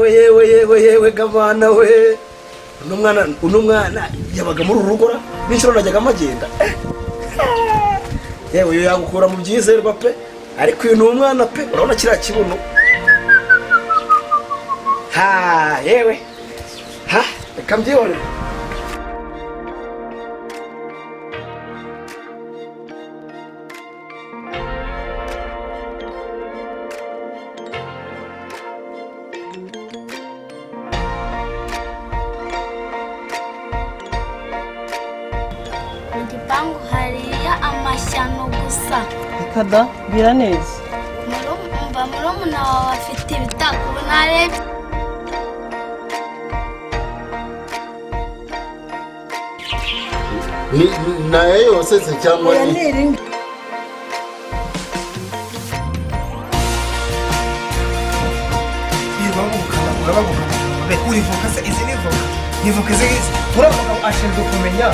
yewe gabana we uno mwana yabaga muri urugora n'inshuro najyaga amagenda yewe yo yagukura mu byizerwa pe ariko uyu ni umwana pe urabona kiriya kibuno ha yewe ha reka mbyihorere Igipangu hariya amashyano gusa. Ikada bira neza. Murumuna wawe afite ibitako narebye. naye yose se cyangwa ni urivuka se izi nivuka izi uravuga ashinzwe kumenya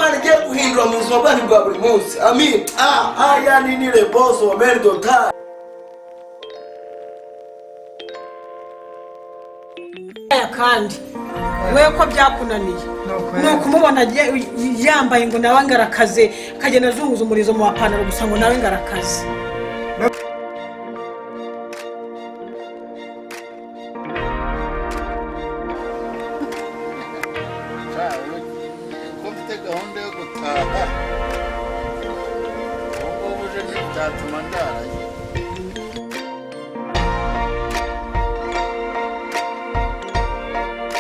Imana igiye guhindura mu buzima bwanyu bwa buri munsi. Amin. Aya ni rebozo wa merdota. aya kandi wewe ko byakunaniye nuko umubona yambaye ngo nawe ngarakaze kagenda azunguza umurizo mu bapantaro gusa ngo nawe ngarakaze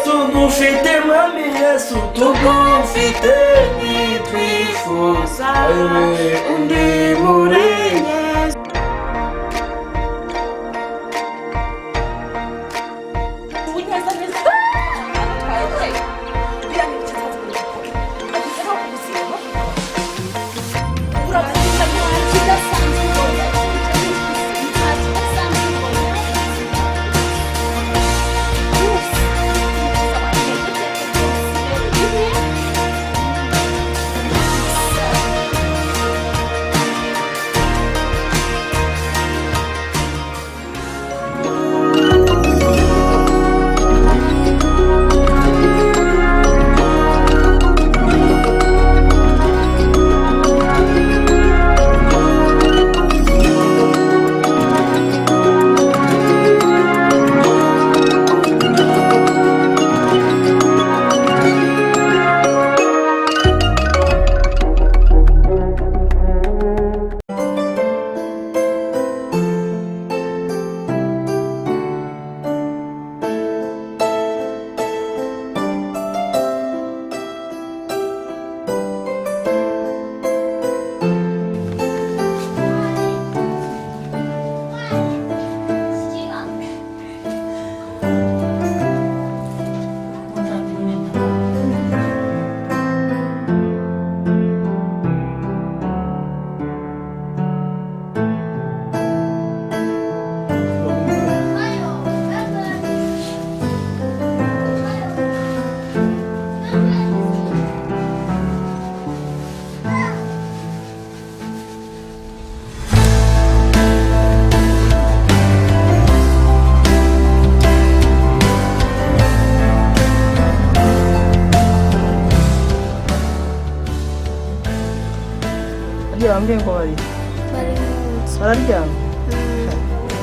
Tugufite mami Yesu tugufite nitwifuza undi murenye bambwiye ngo bari munsi bararyama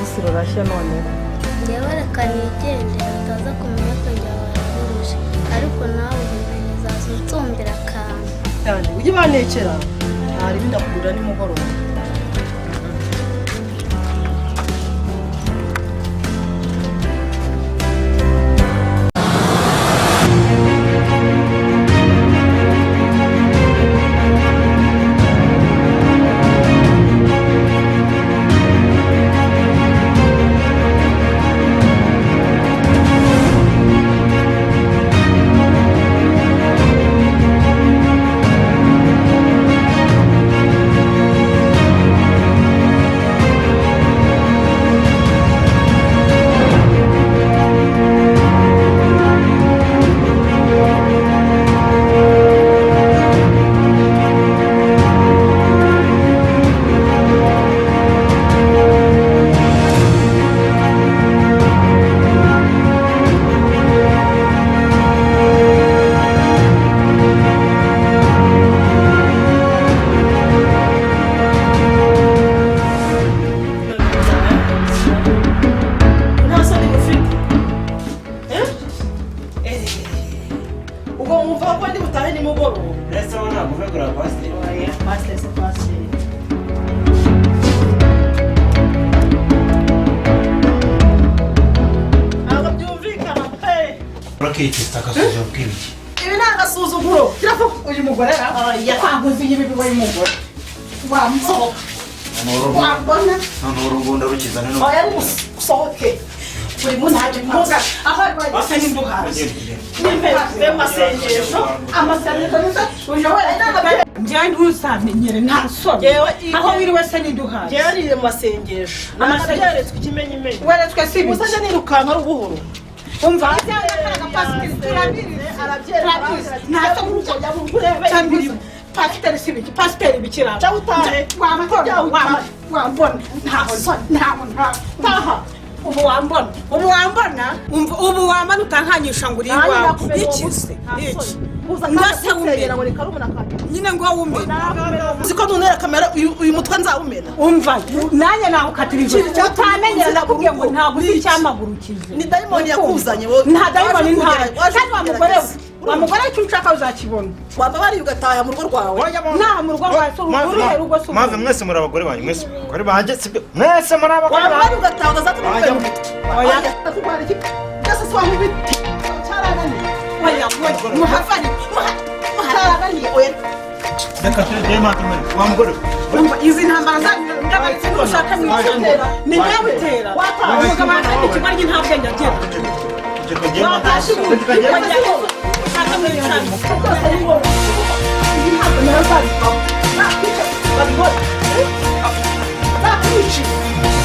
isi rurashya none njyewe reka nigende ataza kumenya ko njye wahuje ariko nawe ubumenyi zaza unsumbira akantu cyane ujye banekera ntari bindakugurira nimugoroba urakekesta akasuzuguro bw'ibiki ibi ni agasuzuguro uyu mugore yakwanguze ibi bibaye umugore wamusohoka wambona none urugunda rukizana no oya usohoke buri muntu aje kuvuga aho basa n'induhazi nimbe masengesho amasengesho uje wera njye ntusamenyere nta soni aho biri wese n'induhazi jewe ari masengesho amasengesho ikimenyimenyi weretswe si ibiki musaje nirukanka rubuhoro umva ibyakaraga pasiteri turabirize arabyera ntacyo kujya kurebe pasiteri si ibiki pasiteri bikira cyo utahe wambona ntaho ubu wambona ubu wambona utankanyisha ngo uri iwawe ikize iki ndase wumena nyine ngo wumena uziko nunera kamera uyu mutwe nzawumena umva nanjye nawe ukatirije utamenyera nakubwiye ngo ntabwo uzi icyamagurukize ni dayimoni yakuzanye wowe nta dayimoni ntayo kandi wa mugore icyo ushaka uzakibona waba bari ugataha mu rugo rwawe nta mu rugo rwawe uruhe rugo se maze mwese muri abagore banyu mwese abagore banjye sibyo mwese muri abagore waba bari ugataha uzatuma mu mutwe oya atubara iki byose swa mu biti cyarananiye oya muhafani cyarananiye oya reka tujye matumwe wa mugore umva izi ntambara ndabaritse n'ushaka mwitera ni nawe utera umugabo afite ikibaryi nta bwenge agira Thank you.